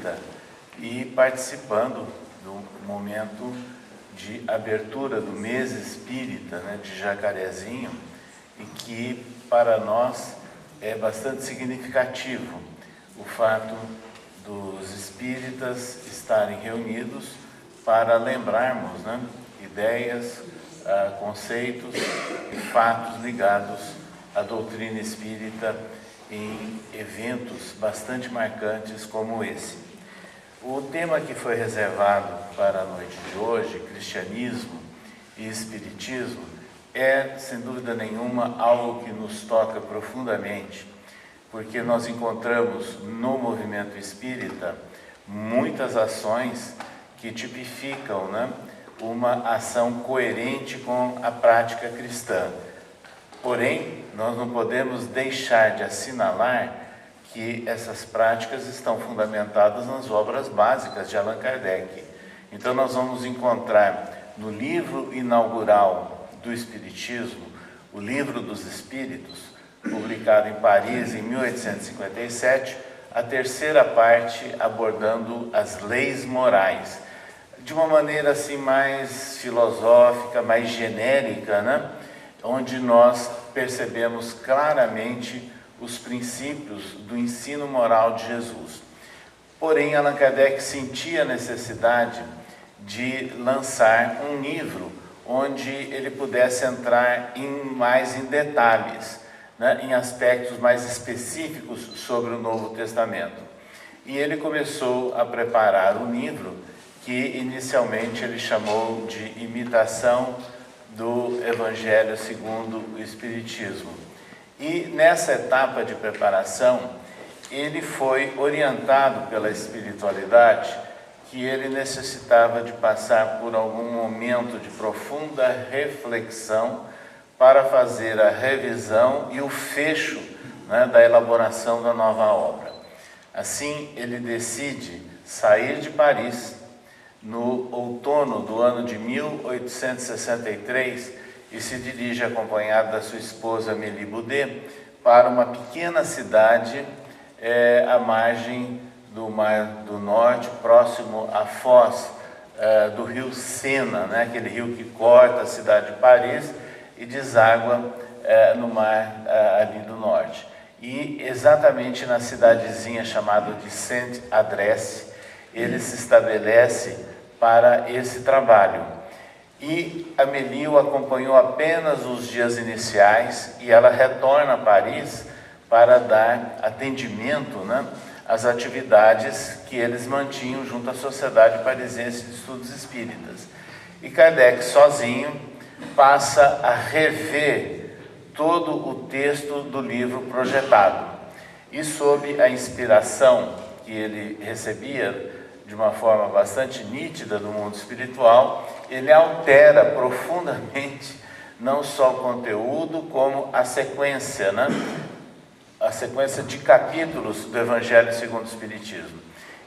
espírita e participando do momento de abertura do mês espírita, né, de Jacarezinho, e que para nós é bastante significativo o fato dos espíritas estarem reunidos para lembrarmos, né, ideias, conceitos e fatos ligados à doutrina espírita em eventos bastante marcantes como esse. O tema que foi reservado para a noite de hoje, cristianismo e espiritismo, é, sem dúvida nenhuma, algo que nos toca profundamente, porque nós encontramos no movimento espírita muitas ações que tipificam, né, uma ação coerente com a prática cristã. Porém, nós não podemos deixar de assinalar que essas práticas estão fundamentadas nas obras básicas de Allan Kardec. Então nós vamos encontrar no livro inaugural do Espiritismo, o Livro dos Espíritos, publicado em Paris em 1857, a terceira parte abordando as leis morais, de uma maneira assim mais filosófica, mais genérica, né? Onde nós percebemos claramente os princípios do ensino moral de Jesus. Porém, Allan Kardec sentia a necessidade de lançar um livro onde ele pudesse entrar mais em detalhes, né, em aspectos mais específicos sobre o Novo Testamento. E ele começou a preparar um livro que inicialmente ele chamou de Imitação do Evangelho segundo o Espiritismo. E nessa etapa de preparação, ele foi orientado pela espiritualidade que ele necessitava de passar por algum momento de profunda reflexão para fazer a revisão e o fecho, né, da elaboração da nova obra. Assim, ele decide sair de Paris no outono do ano de 1863 e se dirige acompanhado da sua esposa Amélie Boudet para uma pequena cidade à margem do Mar do Norte, próximo à foz do rio Sena, né? Aquele rio que corta a cidade de Paris e deságua no mar ali do norte. E exatamente na cidadezinha chamada de Saint-Adresse, ele se estabelece para esse trabalho. E Amélie o acompanhou apenas os dias iniciais e ela retorna a Paris para dar atendimento, né, às atividades que eles mantinham junto à Sociedade Parisiense de Estudos Espíritas. E Kardec, sozinho, passa a rever todo o texto do livro projetado. E sob a inspiração que ele recebia de uma forma bastante nítida do mundo espiritual, ele altera profundamente não só o conteúdo, como a sequência, né? A sequência de capítulos do Evangelho segundo o Espiritismo.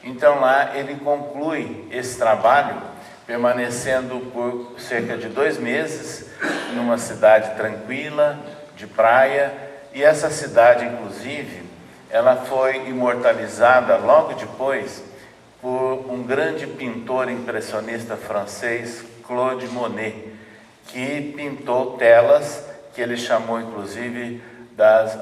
Então lá ele conclui esse trabalho, permanecendo por cerca de 2 meses numa cidade tranquila, de praia, e essa cidade, inclusive, ela foi imortalizada logo depois por um grande pintor impressionista francês, Claude Monet, que pintou telas que ele chamou inclusive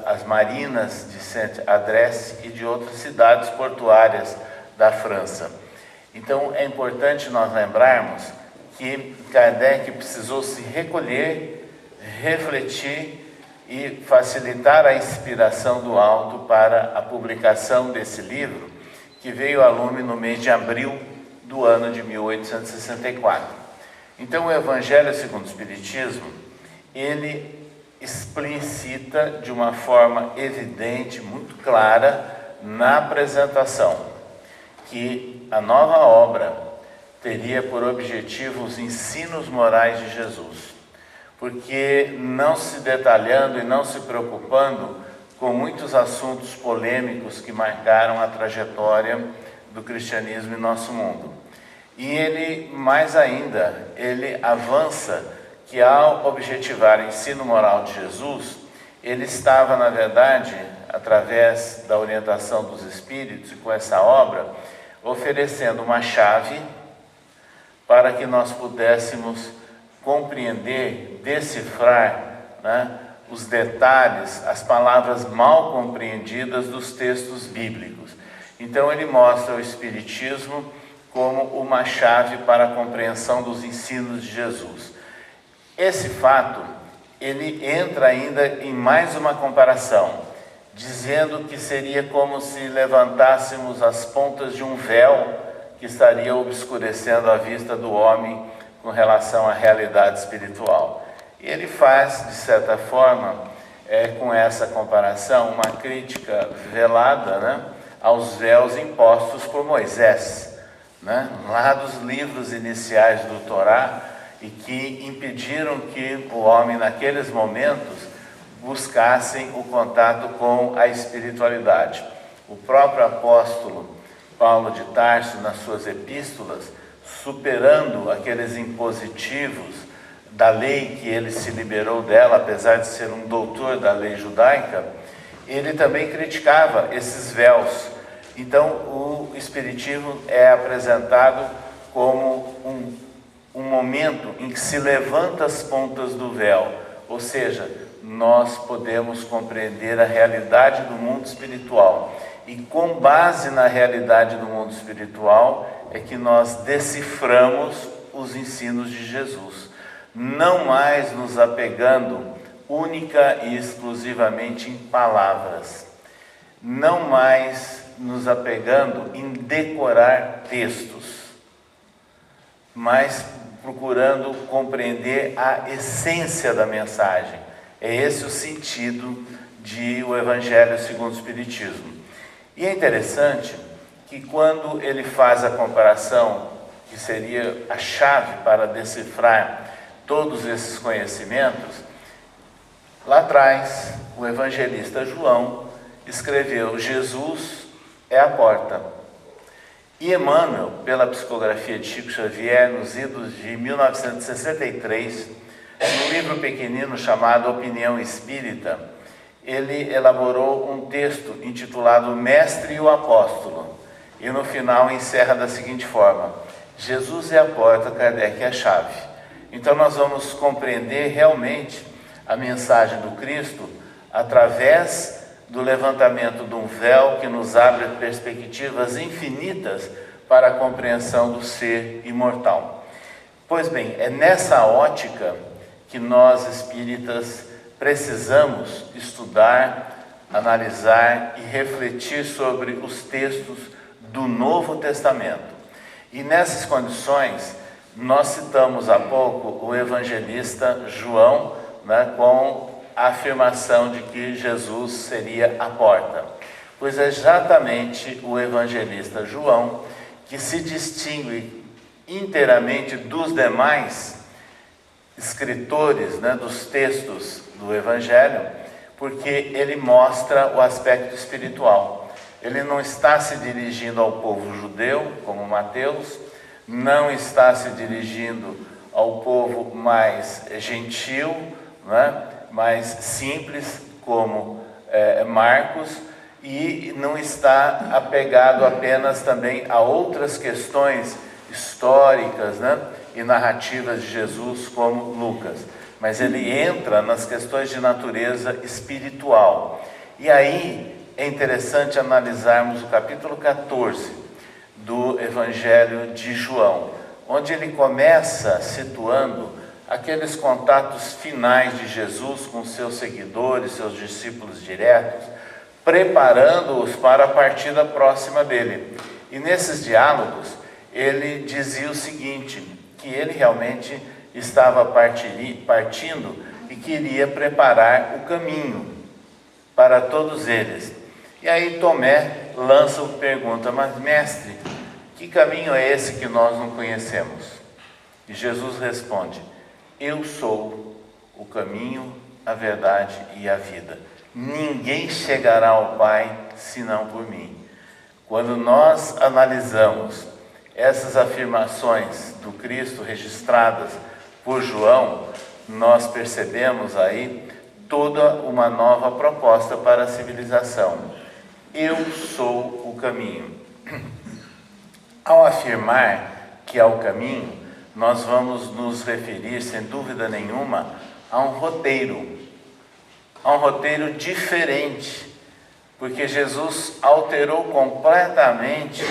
as marinas de Saint-Adresse e de outras cidades portuárias da França. Então é importante nós lembrarmos que Kardec precisou se recolher, refletir e facilitar a inspiração do alto para a publicação desse livro, que veio a lume no mês de abril do ano de 1864. Então o Evangelho segundo o Espiritismo, ele explicita de uma forma evidente, muito clara, na apresentação, que a nova obra teria por objetivo os ensinos morais de Jesus, porque não se detalhando e não se preocupando com muitos assuntos polêmicos que marcaram a trajetória do cristianismo em nosso mundo. E ele, mais ainda, ele avança que ao objetivar o ensino moral de Jesus, ele estava, na verdade, através da orientação dos Espíritos e com essa obra, oferecendo uma chave para que nós pudéssemos compreender, decifrar, né, os detalhes, as palavras mal compreendidas dos textos bíblicos. Então ele mostra o Espiritismo como uma chave para a compreensão dos ensinos de Jesus. Esse fato, ele entra ainda em mais uma comparação, dizendo que seria como se levantássemos as pontas de um véu que estaria obscurecendo a vista do homem com relação à realidade espiritual. E ele faz, de certa forma, com essa comparação, uma crítica velada, né, aos véus impostos por Moisés, né, lá dos livros iniciais do Torá, e que impediram que o homem, naqueles momentos, buscassem o contato com a espiritualidade. O próprio apóstolo Paulo de Tarso, nas suas epístolas, superando aqueles impositivos da lei que ele se liberou dela, apesar de ser um doutor da lei judaica, ele também criticava esses véus. Então, o Espiritismo é apresentado como um momento em que se levanta as pontas do véu, ou seja, nós podemos compreender a realidade do mundo espiritual. E com base na realidade do mundo espiritual é que nós deciframos os ensinos de Jesus, não mais nos apegando única e exclusivamente em palavras, não mais nos apegando em decorar textos, mas procurando compreender a essência da mensagem. É esse o sentido de o Evangelho segundo o Espiritismo. E é interessante que quando ele faz a comparação, que seria a chave para decifrar todos esses conhecimentos, lá atrás o evangelista João escreveu: Jesus é a porta. E Emmanuel, pela psicografia de Chico Xavier, nos idos de 1963, no livro pequenino chamado Opinião Espírita, ele elaborou um texto intitulado Mestre e o Apóstolo, e no final encerra da seguinte forma: Jesus é a porta, Kardec é a chave. Então nós vamos compreender realmente a mensagem do Cristo através do levantamento de um véu que nos abre perspectivas infinitas para a compreensão do ser imortal. Pois bem, é nessa ótica que nós espíritas precisamos estudar, analisar e refletir sobre os textos do Novo Testamento. E nessas condições, nós citamos há pouco o evangelista João, né, com a afirmação de que Jesus seria a porta. Pois é exatamente o evangelista João que se distingue inteiramente dos demais escritores, né, dos textos do Evangelho, porque ele mostra o aspecto espiritual. Ele não está se dirigindo ao povo judeu, como Mateus, não está se dirigindo ao povo mais gentil, né, mais simples, como Marcos, e não está apegado apenas também a outras questões históricas, né, e narrativas de Jesus, como Lucas. Mas ele entra nas questões de natureza espiritual. E aí é interessante analisarmos o capítulo 14 do Evangelho de João, onde ele começa situando aqueles contatos finais de Jesus com seus seguidores, seus discípulos diretos, preparando-os para a partida próxima dele. E nesses diálogos, ele dizia o seguinte, que ele realmente estava partindo e queria preparar o caminho para todos eles. E aí Tomé lança a pergunta: mas mestre, que caminho é esse que nós não conhecemos? E Jesus responde: eu sou o caminho, a verdade e a vida. Ninguém chegará ao Pai senão por mim. Quando nós analisamos essas afirmações do Cristo registradas por João, nós percebemos aí toda uma nova proposta para a civilização. Eu sou o caminho. Ao afirmar que é o caminho, nós vamos nos referir, sem dúvida nenhuma, a um roteiro diferente, porque Jesus alterou completamente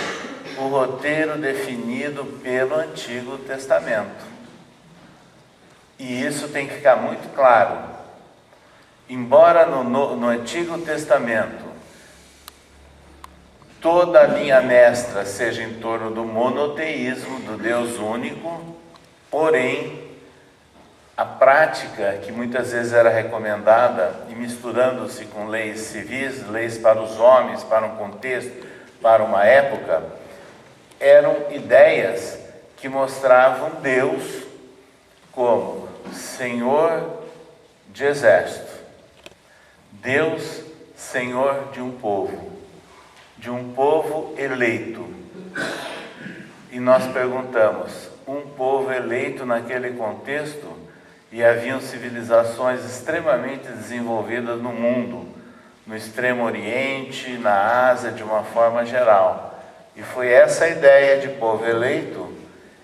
o roteiro definido pelo Antigo Testamento. E isso tem que ficar muito claro. Embora no Antigo Testamento toda a linha mestra seja em torno do monoteísmo, do Deus único, porém, a prática que muitas vezes era recomendada, e misturando-se com leis civis, leis para os homens, para um contexto, para uma época, eram ideias que mostravam Deus como Senhor de exército, Deus Senhor de um povo eleito. E nós perguntamos, um povo eleito naquele contexto, e haviam civilizações extremamente desenvolvidas no mundo, no Extremo Oriente, na Ásia, de uma forma geral. E foi essa ideia de povo eleito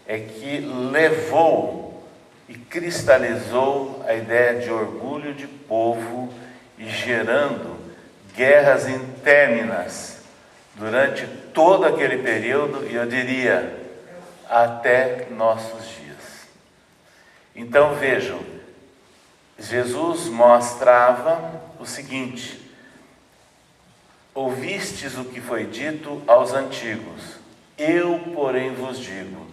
que levou e cristalizou a ideia de orgulho de povo e gerando guerras interminas durante todo aquele período, e eu diria, até nossos dias. Então vejam, Jesus mostrava o seguinte: ouvistes o que foi dito aos antigos, eu, porém, vos digo.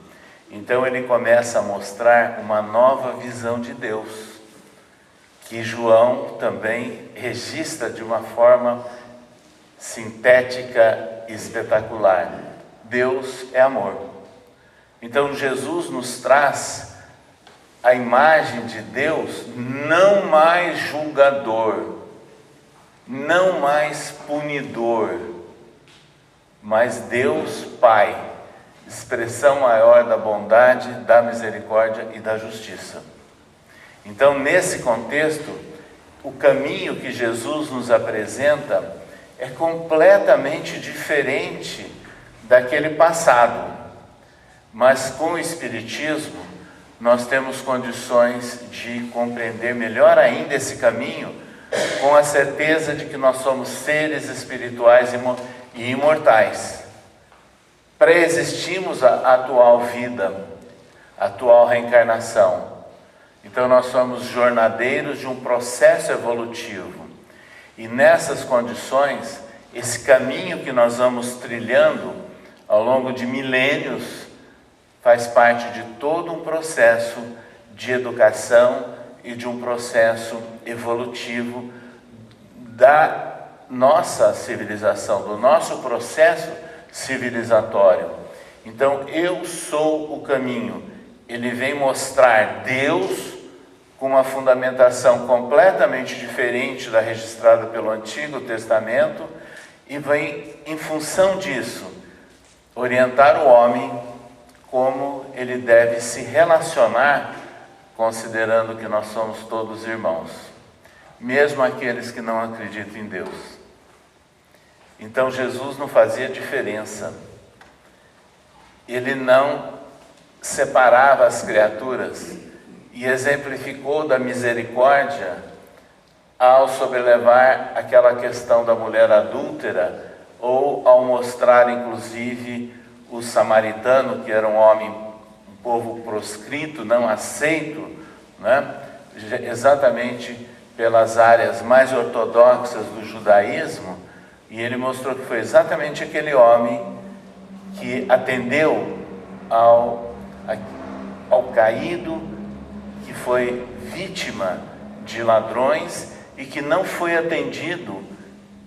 Então ele começa a mostrar uma nova visão de Deus, que João também registra de uma forma sintética e espetacular. Deus é amor. Então Jesus nos traz a imagem de Deus não mais julgador, não mais punidor, mas Deus Pai, expressão maior da bondade, da misericórdia e da justiça. Então, nesse contexto, o caminho que Jesus nos apresenta é completamente diferente daquele passado, mas com o Espiritismo nós temos condições de compreender melhor ainda esse caminho, com a certeza de que nós somos seres espirituais e imortais. Pré-existimos a atual vida, a atual reencarnação. Então nós somos jornadeiros de um processo evolutivo. E nessas condições, esse caminho que nós vamos trilhando ao longo de milênios faz parte de todo um processo de educação e de um processo evolutivo da nossa civilização, do nosso processo civilizatório. Então, eu sou o caminho. Ele vem mostrar Deus com uma fundamentação completamente diferente da registrada pelo Antigo Testamento e vem, em função disso, orientar o homem como ele deve se relacionar, considerando que nós somos todos irmãos, mesmo aqueles que não acreditam em Deus. Então Jesus não fazia diferença, ele não separava as criaturas e exemplificou da misericórdia ao sobrelevar aquela questão da mulher adúltera, ou ao mostrar inclusive o samaritano, que era um homem, um povo proscrito, não aceito, né? Exatamente pelas áreas mais ortodoxas do judaísmo, e ele mostrou que foi exatamente aquele homem que atendeu ao caído, que foi vítima de ladrões e que não foi atendido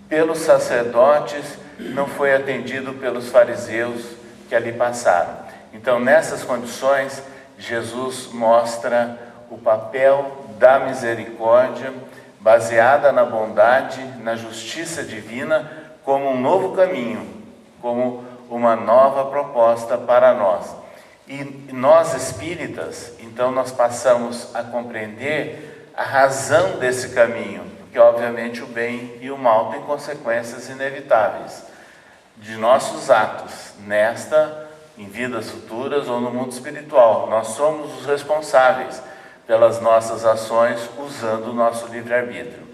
pelos sacerdotes, não foi atendido pelos fariseus que ali passaram. Então, nessas condições, Jesus mostra o papel da misericórdia, baseada na bondade, na justiça divina, como um novo caminho, como uma nova proposta para nós. E nós espíritas, então, nós passamos a compreender a razão desse caminho, porque obviamente o bem e o mal têm consequências inevitáveis de nossos atos em vidas futuras ou no mundo espiritual. Nós somos os responsáveis pelas nossas ações usando o nosso livre-arbítrio.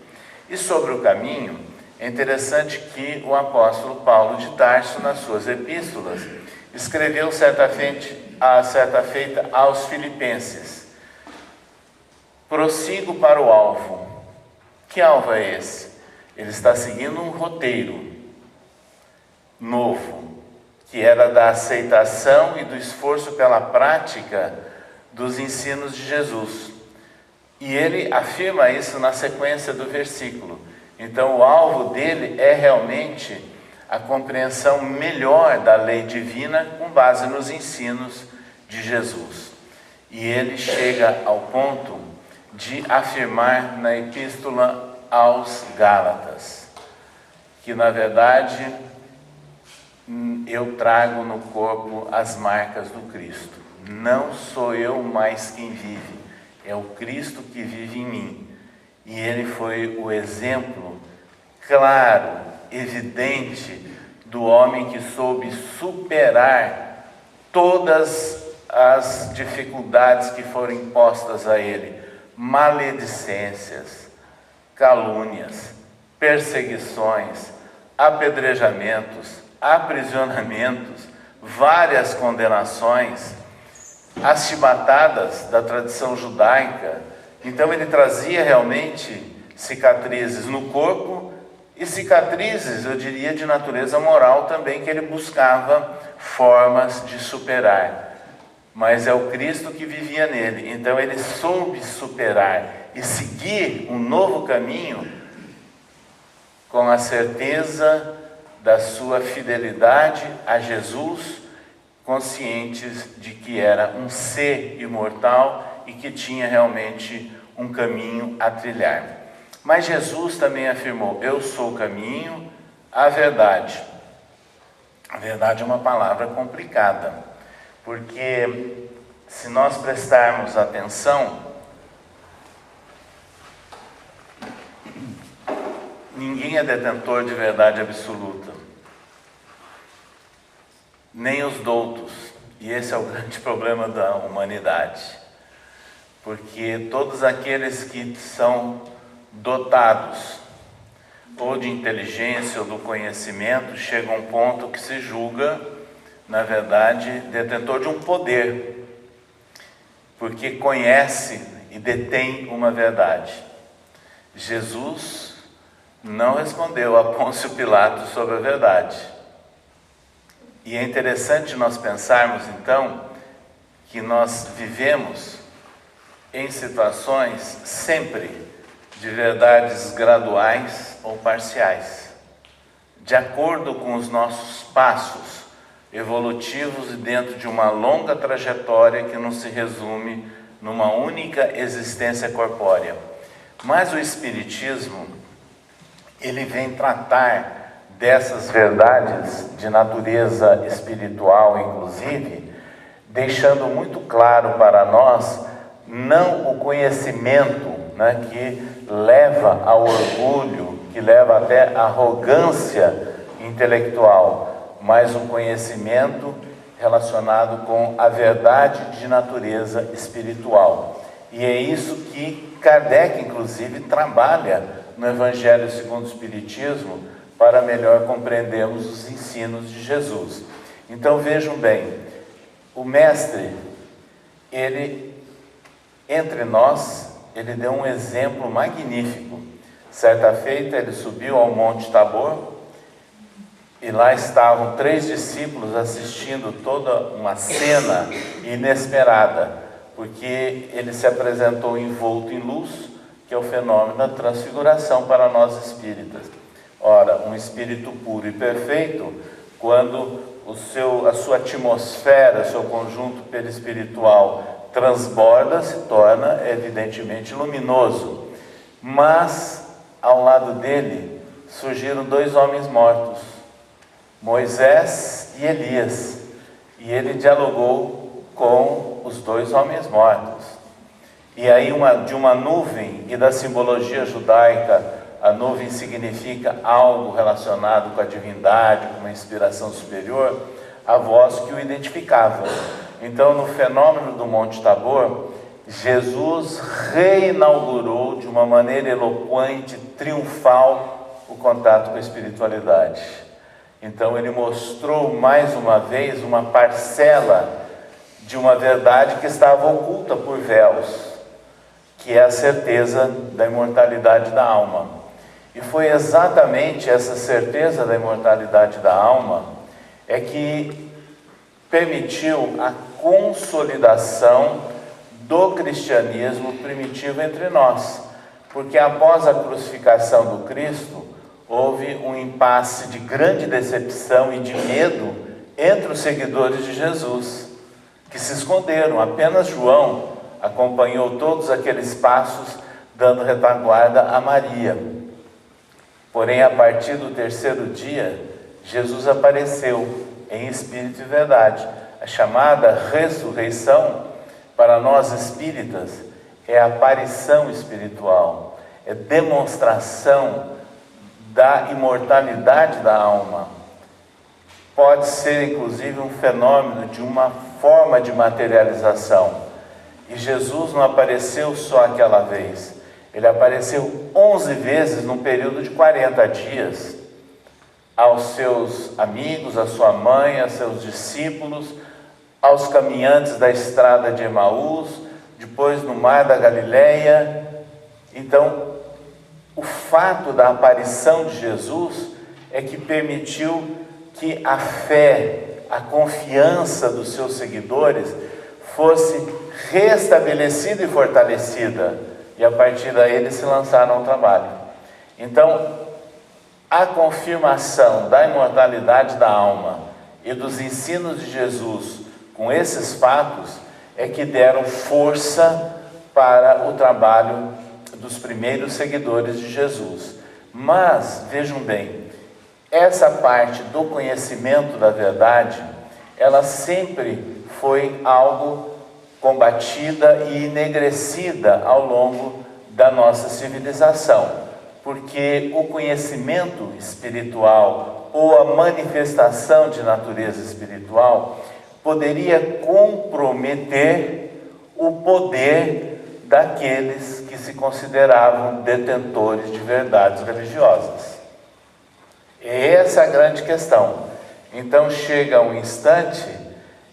E sobre o caminho, é interessante que o apóstolo Paulo de Tarso, nas suas epístolas, escreveu certa feita aos filipenses: prossigo para o alvo. Que alvo é esse? Ele está seguindo um roteiro novo, que era da aceitação e do esforço pela prática dos ensinos de Jesus. E ele afirma isso na sequência do versículo. Então o alvo dele é realmente a compreensão melhor da lei divina com base nos ensinos de Jesus. E ele chega ao ponto de afirmar na epístola aos Gálatas que, na verdade, eu trago no corpo as marcas do Cristo. Não sou eu mais quem vive, é o Cristo que vive em mim. E ele foi o exemplo claro, evidente, do homem que soube superar todas as dificuldades que foram impostas a ele: maledicências, calúnias, perseguições, apedrejamentos, aprisionamentos, várias condenações, as chibatadas da tradição judaica. Então ele trazia realmente cicatrizes no corpo e cicatrizes, eu diria, de natureza moral também, que ele buscava formas de superar. Mas é o Cristo que vivia nele. Então ele soube superar e seguir um novo caminho com a certeza da sua fidelidade a Jesus, conscientes de que era um ser imortal e que tinha realmente um caminho a trilhar. Mas Jesus também afirmou: eu sou o caminho, a verdade. A verdade é uma palavra complicada, porque se nós prestarmos atenção, ninguém é detentor de verdade absoluta, nem os doutos, e esse é o grande problema da humanidade, porque todos aqueles que são dotados ou de inteligência ou do conhecimento chegam a um ponto que se julga, na verdade, detentor de um poder, porque conhece e detém uma verdade. Jesus não respondeu a Pôncio Pilatos sobre a verdade. E é interessante nós pensarmos, então, que nós vivemos em situações sempre de verdades graduais ou parciais, de acordo com os nossos passos evolutivos e dentro de uma longa trajetória que não se resume numa única existência corpórea. Mas o Espiritismo, ele vem tratar dessas verdades de natureza espiritual, inclusive, deixando muito claro para nós, não o conhecimento, que leva ao orgulho, que leva até à arrogância intelectual, mas um conhecimento relacionado com a verdade de natureza espiritual. E é isso que Kardec, inclusive, trabalha no Evangelho segundo o Espiritismo, para melhor compreendermos os ensinos de Jesus. Então vejam bem, o Mestre, ele, entre nós, ele deu um exemplo magnífico. Certa feita ele subiu ao Monte Tabor, e lá estavam 3 discípulos assistindo toda uma cena inesperada, porque ele se apresentou envolto em luz, que é o fenômeno da transfiguração para nós espíritas. Ora, um espírito puro e perfeito, quando a sua atmosfera, o seu conjunto perispiritual transborda, se torna evidentemente luminoso. Mas, ao lado dele, surgiram 2 homens mortos, Moisés e Elias, e ele dialogou com os 2 homens mortos. E aí de uma nuvem, e da simbologia judaica, a nuvem significa algo relacionado com a divindade, com uma inspiração superior. a voz que o identificava. Então, no fenômeno do Monte Tabor, Jesus reinaugurou de uma maneira eloquente, triunfal, o contato com a espiritualidade. Então, ele mostrou mais uma vez uma parcela de uma verdade que estava oculta por véus, que é a certeza da imortalidade da alma. E foi exatamente essa certeza da imortalidade da alma que permitiu a consolidação do cristianismo primitivo entre nós, porque após a crucificação do Cristo, houve um impasse de grande decepção e de medo entre os seguidores de Jesus, que se esconderam. Apenas João acompanhou todos aqueles passos, dando retaguarda a Maria. Porém, a partir do terceiro dia, Jesus apareceu em espírito e verdade. A chamada ressurreição, para nós espíritas, é aparição espiritual, é demonstração da imortalidade da alma. Pode ser, inclusive, um fenômeno de uma forma de materialização. E Jesus não apareceu só aquela vez. Ele apareceu 11 vezes num período de 40 dias, aos seus amigos, à sua mãe, aos seus discípulos, aos caminhantes da estrada de Emaús, depois no mar da Galileia. Então, o fato da aparição de Jesus é que permitiu que a fé, a confiança dos seus seguidores fosse restabelecida e fortalecida, e a partir daí eles se lançaram ao trabalho. Então, a confirmação da imortalidade da alma e dos ensinos de Jesus com esses fatos é que deram força para o trabalho dos primeiros seguidores de Jesus. Mas, vejam bem, essa parte do conhecimento da verdade, ela sempre foi algo combatida e enegrecida ao longo da nossa civilização, porque o conhecimento espiritual ou a manifestação de natureza espiritual poderia comprometer o poder daqueles que se consideravam detentores de verdades religiosas. Essa é a grande questão. Então chega um instante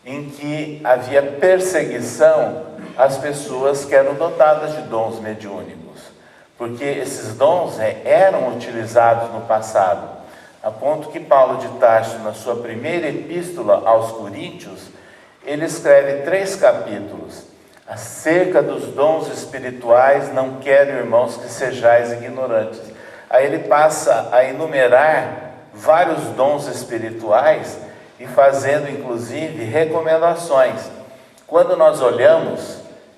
em que havia perseguição às pessoas que eram dotadas de dons mediúnicos, porque esses dons eram utilizados no passado, a ponto que Paulo de Tarso, na sua primeira epístola aos Coríntios, ele escreve 3 capítulos acerca dos dons espirituais. Não quero, irmãos, que sejais ignorantes. Aí ele passa a enumerar vários dons espirituais e fazendo inclusive recomendações. Quando nós olhamos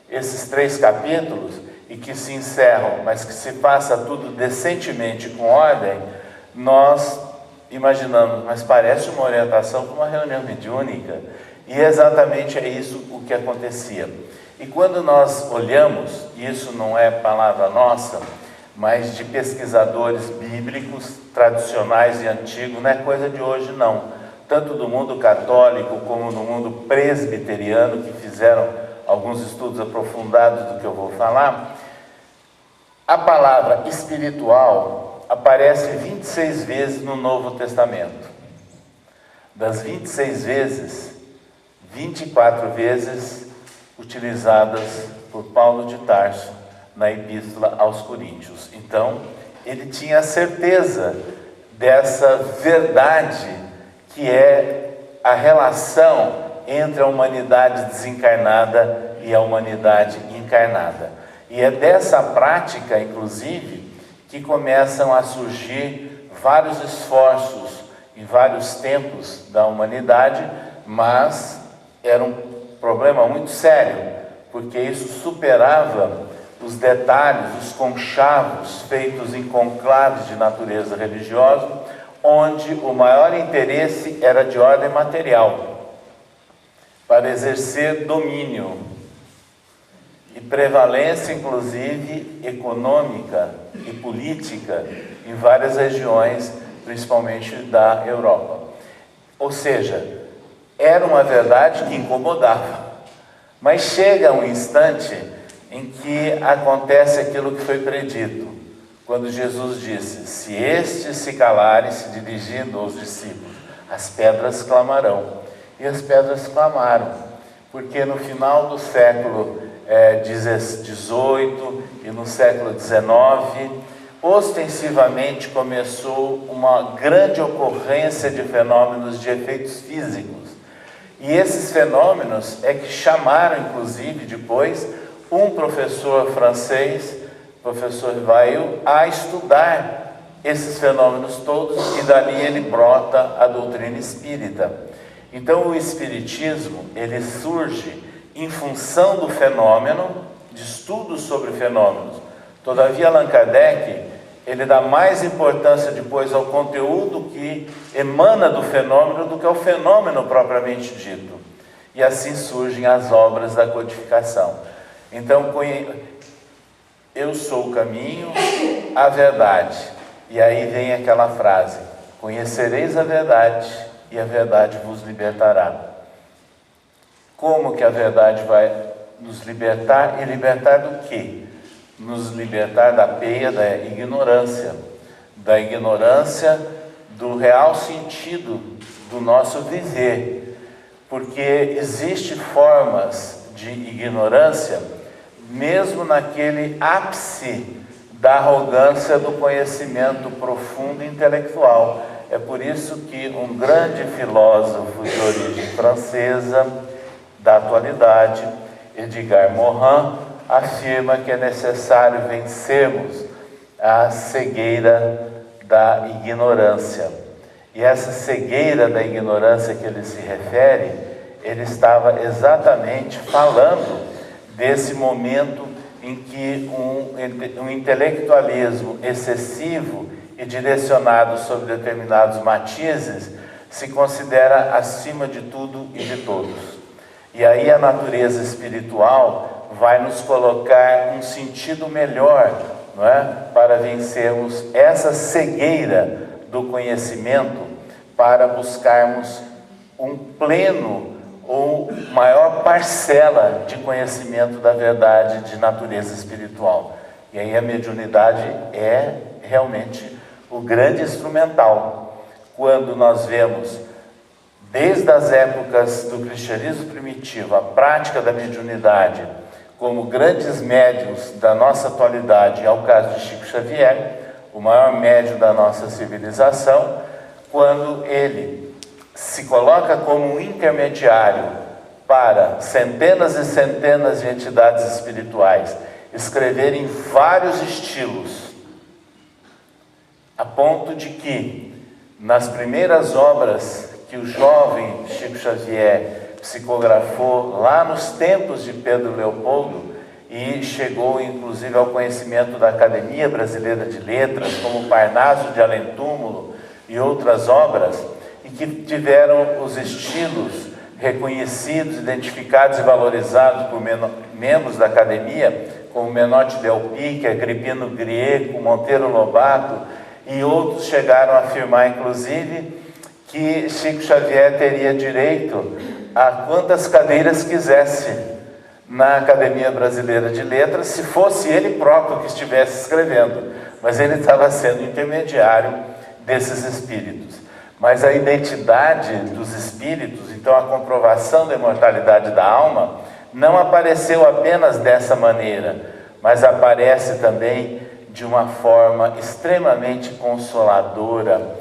esses 3 capítulos e que se encerram, mas que se passa tudo decentemente, com ordem, nós imaginamos, mas parece uma orientação para uma reunião mediúnica. E exatamente é isso o que acontecia. E quando nós olhamos, e isso não é palavra nossa, mas de pesquisadores bíblicos tradicionais e antigos, não é coisa de hoje não, tanto do mundo católico como do mundo presbiteriano, que fizeram alguns estudos aprofundados do que eu vou falar, a palavra espiritual aparece 26 vezes no Novo Testamento. Das 26 vezes, 24 vezes utilizadas por Paulo de Tarso na Epístola aos Coríntios. Então, ele tinha a certeza dessa verdade que é a relação entre a humanidade desencarnada e a humanidade encarnada. E é dessa prática, inclusive, que começam a surgir vários esforços em vários tempos da humanidade, mas era um problema muito sério, porque isso superava os detalhes, os conchavos feitos em conclaves de natureza religiosa, onde o maior interesse era de ordem material, para exercer domínio e prevalência, inclusive econômica e política, em várias regiões, principalmente da Europa. Ou seja, era uma verdade que incomodava. Mas chega um instante em que acontece aquilo que foi predito, quando Jesus disse: se estes se calarem, se dirigindo aos discípulos, as pedras clamarão. E as pedras clamaram, porque no final do século XVIII e no século XIX, ostensivamente começou uma grande ocorrência de fenômenos de efeitos físicos. E esses fenômenos é que chamaram, inclusive, depois, um professor francês, professor Vail, a estudar esses fenômenos todos, e dali ele brota a doutrina espírita. Então o espiritismo, ele surge em função do fenômeno, de estudos sobre fenômenos. Todavia Allan Kardec, ele dá mais importância depois ao conteúdo que emana do fenômeno do que ao fenômeno propriamente dito. E assim surgem as obras da codificação. Então, eu sou o caminho, a verdade. E aí vem aquela frase: conhecereis a verdade e a verdade vos libertará. Como que a verdade vai nos libertar? E libertar do quê? Nos libertar da peia da ignorância do real sentido do nosso viver, porque existem formas de ignorância mesmo naquele ápice da arrogância do conhecimento profundo e intelectual. É por isso que um grande filósofo de origem francesa da atualidade, Edgar Morin, afirma que é necessário vencermos a cegueira da ignorância. E essa cegueira da ignorância que ele se refere, ele estava exatamente falando desse momento em que um intelectualismo excessivo e direcionado sobre determinados matizes se considera acima de tudo e de todos. E aí a natureza espiritual vai nos colocar um sentido melhor, não é? Para vencermos essa cegueira do conhecimento, para buscarmos um pleno ou maior parcela de conhecimento da verdade de natureza espiritual. E aí a mediunidade é realmente o grande instrumental. Quando nós vemos, desde as épocas do cristianismo primitivo, a prática da mediunidade como grandes médiuns da nossa atualidade, é o caso de Chico Xavier, o maior médium da nossa civilização, quando ele se coloca como um intermediário para centenas e centenas de entidades espirituais escreverem vários estilos, a ponto de que, nas primeiras obras que o jovem Chico Xavier psicografou lá nos tempos de Pedro Leopoldo, e chegou inclusive ao conhecimento da Academia Brasileira de Letras, como Parnaso de Além Túmulo e outras obras, e que tiveram os estilos reconhecidos, identificados e valorizados por membros da academia, como Menotti Del Pique, Agripino Grieco, Monteiro Lobato, e outros chegaram a afirmar, inclusive, que Chico Xavier teria direito a quantas cadeiras quisesse na Academia Brasileira de Letras, se fosse ele próprio que estivesse escrevendo, mas ele estava sendo intermediário desses espíritos. Mas a identidade dos espíritos, então a comprovação da imortalidade da alma, não apareceu apenas dessa maneira, mas aparece também de uma forma extremamente consoladora,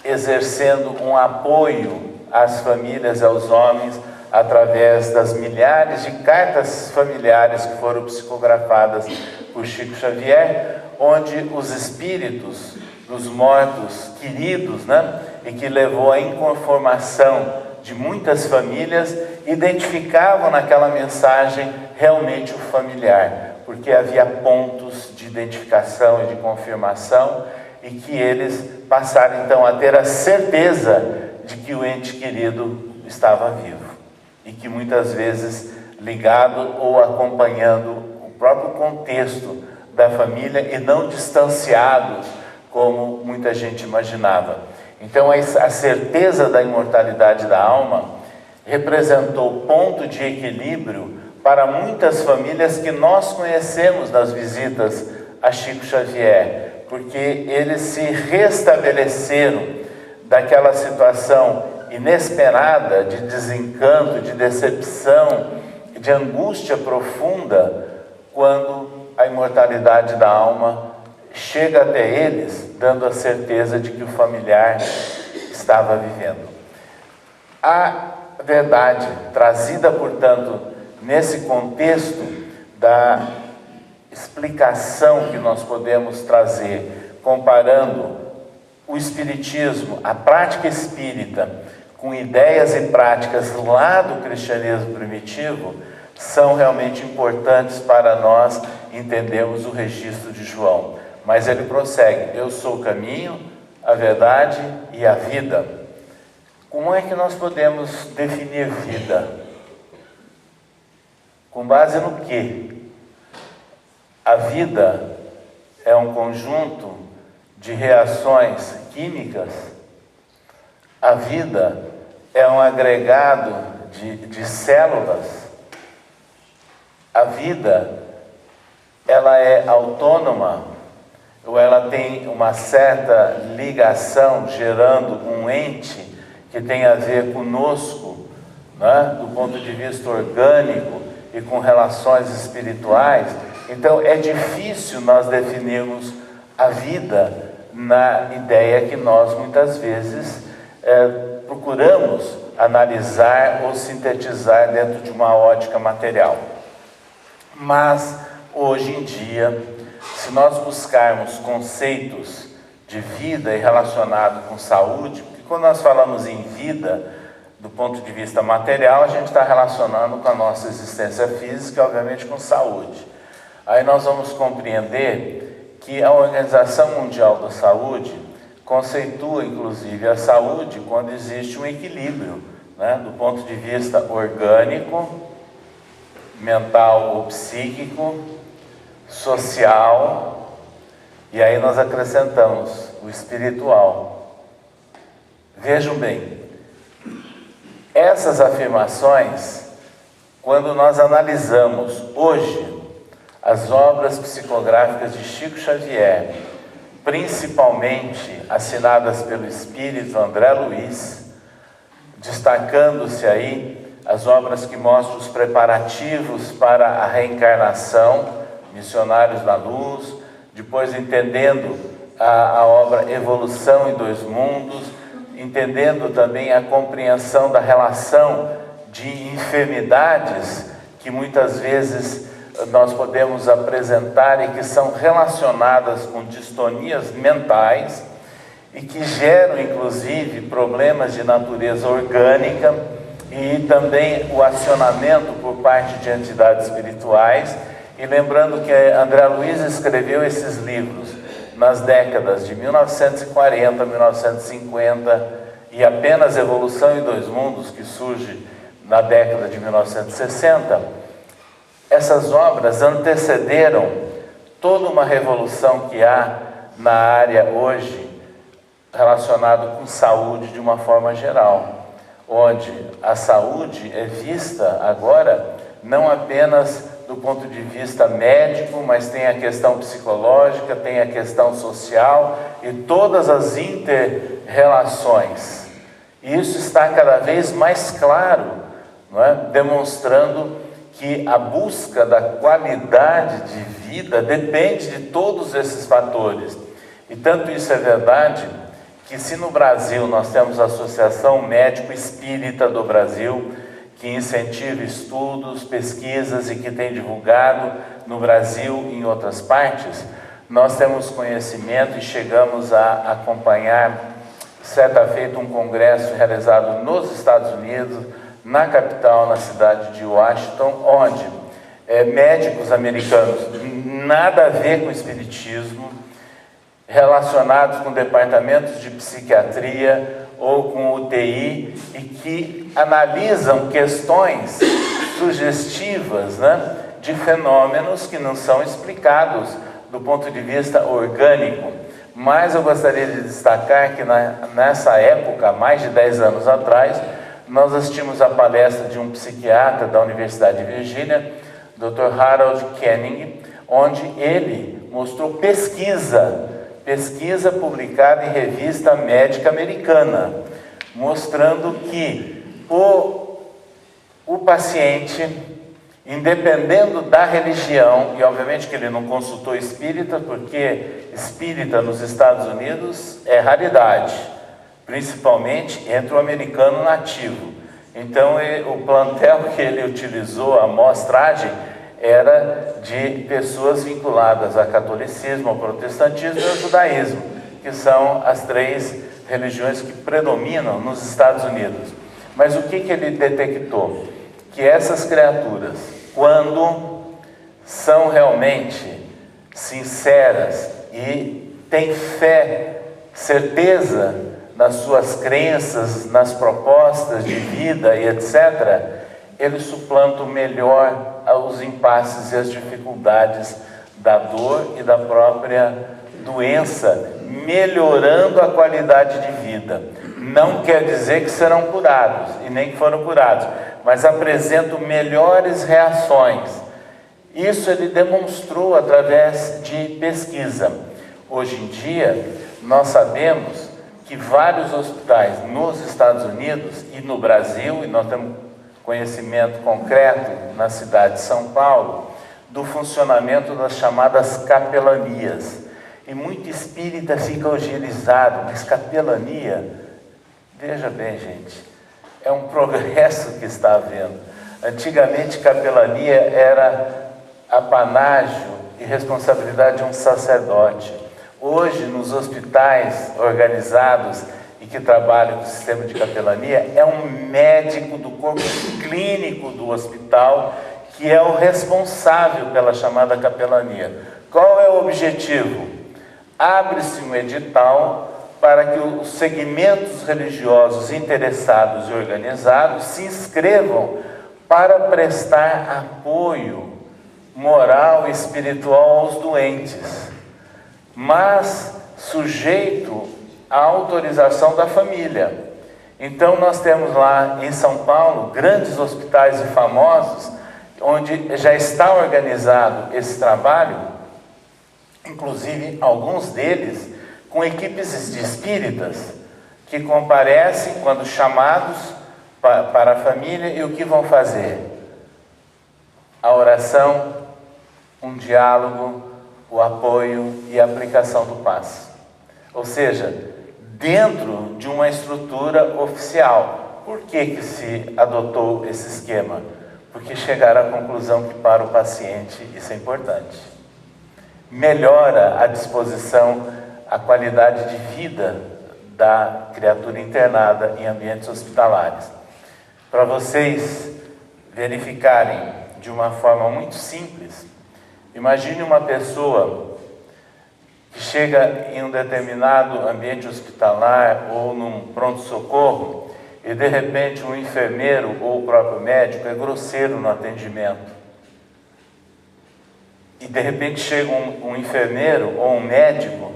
exercendo um apoio às famílias e aos homens, através das milhares de cartas familiares que foram psicografadas por Chico Xavier, onde os espíritos dos mortos queridos, né, e que levou à inconformação de muitas famílias, identificavam naquela mensagem realmente o familiar, porque havia pontos de identificação e de confirmação, e que eles passaram então a ter a certeza de que o ente querido estava vivo, e que muitas vezes ligado ou acompanhando o próprio contexto da família e não distanciados como muita gente imaginava. Então a certeza da imortalidade da alma representou ponto de equilíbrio para muitas famílias que nós conhecemos nas visitas a Chico Xavier, porque eles se restabeleceram daquela situação inesperada de desencanto, de decepção, de angústia profunda, quando a imortalidade da alma chega até eles, dando a certeza de que o familiar estava vivendo. A verdade trazida, portanto, nesse contexto da explicação que nós podemos trazer, comparando o espiritismo, a prática espírita, com ideias e práticas lá do cristianismo primitivo, são realmente importantes para nós entendermos o registro de João. Mas ele prossegue: eu sou o caminho, a verdade e a vida. Como é que nós podemos definir vida? Com base no quê? A vida é um conjunto de reações químicas. A vida é um agregado de células. A vida, ela é autônoma, ou ela tem uma certa ligação, gerando um ente que tem a ver conosco, né, do ponto de vista orgânico e com relações espirituais. Então é difícil nós definirmos a vida na ideia que nós muitas vezes procuramos analisar ou sintetizar dentro de uma ótica material. Mas hoje em dia, se nós buscarmos conceitos de vida e relacionado com saúde, porque quando nós falamos em vida, do ponto de vista material, a gente está relacionando com a nossa existência física e, obviamente, com saúde. Aí nós vamos compreender que a Organização Mundial da Saúde conceitua, inclusive, a saúde quando existe um equilíbrio, né, do ponto de vista orgânico, mental ou psíquico, social, e aí nós acrescentamos o espiritual. Vejam bem, essas afirmações, quando nós analisamos hoje as obras psicográficas de Chico Xavier, principalmente assinadas pelo espírito André Luiz, destacando-se aí as obras que mostram os preparativos para a reencarnação, Missionários da Luz, depois entendendo a obra Evolução em Dois Mundos, entendendo também a compreensão da relação de enfermidades que muitas vezes nós podemos apresentar e que são relacionadas com distonias mentais e que geram inclusive problemas de natureza orgânica e também o acionamento por parte de entidades espirituais. E lembrando que André Luiz escreveu esses livros nas décadas de 1940, 1950 e apenas Evolução em Dois Mundos, que surge na década de 1960, essas obras antecederam toda uma revolução que há na área hoje relacionada com saúde de uma forma geral, onde a saúde é vista agora não apenas do ponto de vista médico, mas tem a questão psicológica, tem a questão social e todas as inter-relações. E isso está cada vez mais claro, não é? Demonstrando que a busca da qualidade de vida depende de todos esses fatores. E tanto isso é verdade que, se no Brasil nós temos a Associação Médico Espírita do Brasil, que incentiva estudos, pesquisas e que tem divulgado no Brasil e em outras partes, nós temos conhecimento e chegamos a acompanhar, certa feita, um congresso realizado nos Estados Unidos, na capital, na cidade de Washington, onde médicos americanos, nada a ver com espiritismo, relacionados com departamentos de psiquiatria ou com UTI, e que analisam questões sugestivas, né, de fenômenos que não são explicados do ponto de vista orgânico, mas eu gostaria de destacar que nessa época, mais de 10 anos atrás, nós assistimos a palestra de um psiquiatra da Universidade de Virgínia, Dr. Harold Kenning, onde ele mostrou pesquisa publicada em revista médica americana, mostrando que o paciente, independendo da religião, e obviamente que ele não consultou espírita, porque espírita nos Estados Unidos é raridade, principalmente entre o americano nativo. Então o plantel que ele utilizou, a amostragem, era de pessoas vinculadas ao catolicismo, ao protestantismo e ao judaísmo, que são as 3 religiões que predominam nos Estados Unidos. Mas o que ele detectou? Que essas criaturas, quando são realmente sinceras e têm fé, certeza nas suas crenças, nas propostas de vida e etc., eles suplantam melhor os impasses e as dificuldades da dor e da própria doença, melhorando a qualidade de vida. Não quer dizer que serão curados, e nem que foram curados, mas apresentam melhores reações. Isso ele demonstrou através de pesquisa. Hoje em dia, nós sabemos que vários hospitais nos Estados Unidos e no Brasil, e nós temos conhecimento concreto na cidade de São Paulo, do funcionamento das chamadas capelanias. E muito espírita fica agilizado, mas capelania, veja bem, gente, é um progresso que está havendo. Antigamente, capelania era apanágio e responsabilidade de um sacerdote. Hoje, nos hospitais organizados e que trabalham com o sistema de capelania, é um médico do corpo clínico do hospital que é o responsável pela chamada capelania. Qual é o objetivo? Abre-se um edital para que os segmentos religiosos interessados e organizados se inscrevam para prestar apoio moral e espiritual aos doentes, mas sujeito à autorização da família. Então nós temos lá em São Paulo grandes hospitais e famosos onde já está organizado esse trabalho, inclusive alguns deles com equipes de espíritas que comparecem quando chamados para a família. E o que vão fazer? A oração, um diálogo, o apoio e a aplicação do passe. Ou seja, dentro de uma estrutura oficial. Por que se adotou esse esquema? Porque chegaram à conclusão que para o paciente isso é importante. Melhora a disposição, a qualidade de vida da criatura internada em ambientes hospitalares. Para vocês verificarem de uma forma muito simples, imagine uma pessoa que chega em um determinado ambiente hospitalar ou num pronto-socorro e de repente um enfermeiro ou o próprio médico é grosseiro no atendimento. E de repente chega um enfermeiro ou um médico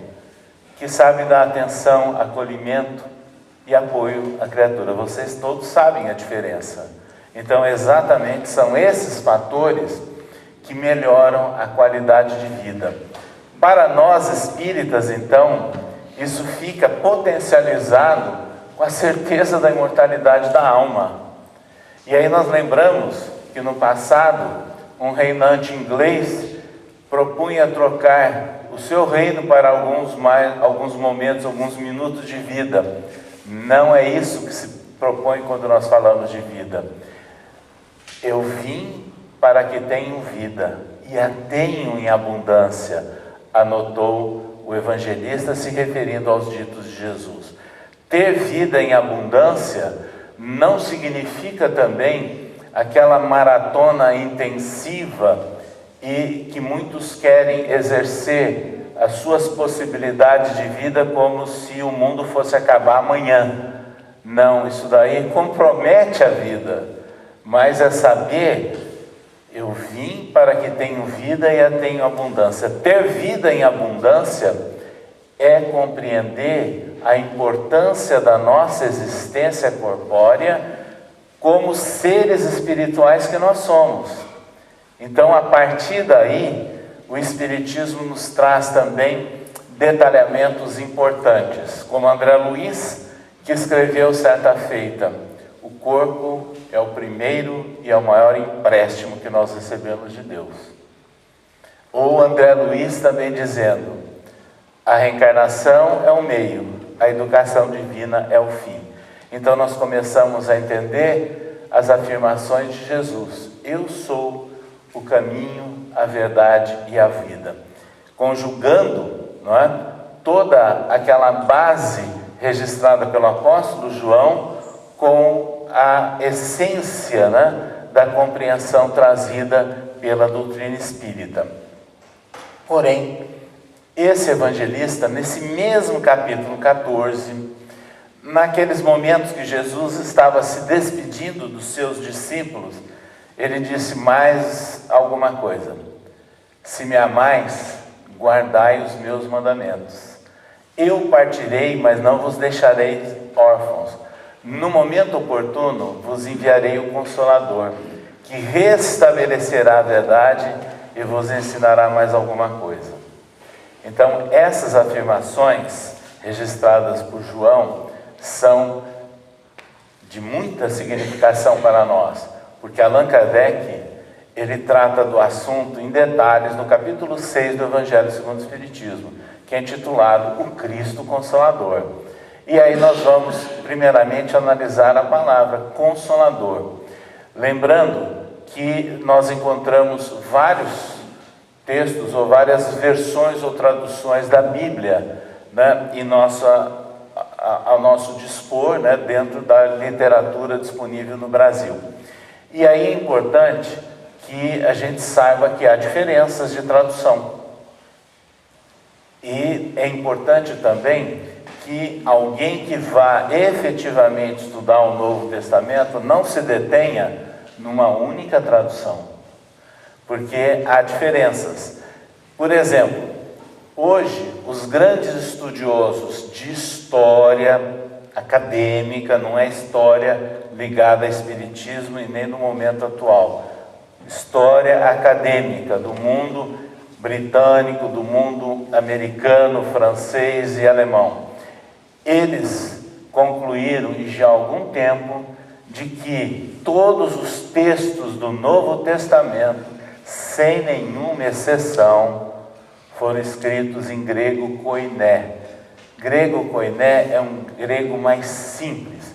que sabe dar atenção, acolhimento e apoio à criatura. Vocês todos sabem a diferença. Então exatamente são esses fatores que melhoram a qualidade de vida. Para nós espíritas, então, isso fica potencializado com a certeza da imortalidade da alma. E aí nós lembramos que no passado, um reinante inglês propunha trocar o seu reino para alguns momentos, alguns minutos de vida. Não é isso que se propõe quando nós falamos de vida. Eu vim para que tenham vida, e a tenham em abundância, anotou o evangelista se referindo aos ditos de Jesus. Ter vida em abundância não significa também aquela maratona intensiva e que muitos querem exercer as suas possibilidades de vida como se o mundo fosse acabar amanhã. Não, isso daí compromete a vida, mas é saber: eu vim para que tenham vida e a tenham abundância. Ter vida em abundância é compreender a importância da nossa existência corpórea como seres espirituais que nós somos. Então, a partir daí, o Espiritismo nos traz também detalhamentos importantes, como André Luiz, que escreveu certa feita: o corpo é o primeiro e é o maior empréstimo que nós recebemos de Deus. Ou André Luiz também dizendo: a reencarnação é o meio, a educação divina é o fim. Então nós começamos a entender as afirmações de Jesus: eu sou o caminho, a verdade e a vida, conjugando, não é, toda aquela base registrada pelo apóstolo João com a essência, né, da compreensão trazida pela doutrina espírita. Porém, esse evangelista, nesse mesmo capítulo 14, naqueles momentos que Jesus estava se despedindo dos seus discípulos, ele disse mais alguma coisa: se me amais, guardai os meus mandamentos. Eu partirei, mas não vos deixarei órfãos. No momento oportuno vos enviarei o Consolador, que restabelecerá a verdade e vos ensinará mais alguma coisa. Então, essas afirmações registradas por João são de muita significação para nós, porque Allan Kardec, ele trata do assunto em detalhes no capítulo 6 do Evangelho segundo o Espiritismo, que é intitulado O Cristo Consolador. E aí nós vamos primeiramente analisar a palavra Consolador, lembrando que nós encontramos vários textos ou várias versões ou traduções da Bíblia, né, ao nosso dispor, né, dentro da literatura disponível no Brasil. E aí é importante que a gente saiba que há diferenças de tradução. E é importante também que alguém que vá efetivamente estudar o Novo Testamento não se detenha numa única tradução, porque há diferenças. Por exemplo, hoje os grandes estudiosos de história acadêmica, não é história ligada a espiritismo e nem no momento atual, história acadêmica do mundo britânico, do mundo americano, francês e alemão, eles concluíram já há algum tempo de que todos os textos do Novo Testamento, sem nenhuma exceção, foram escritos em grego koiné. Grego koiné é um grego mais simples.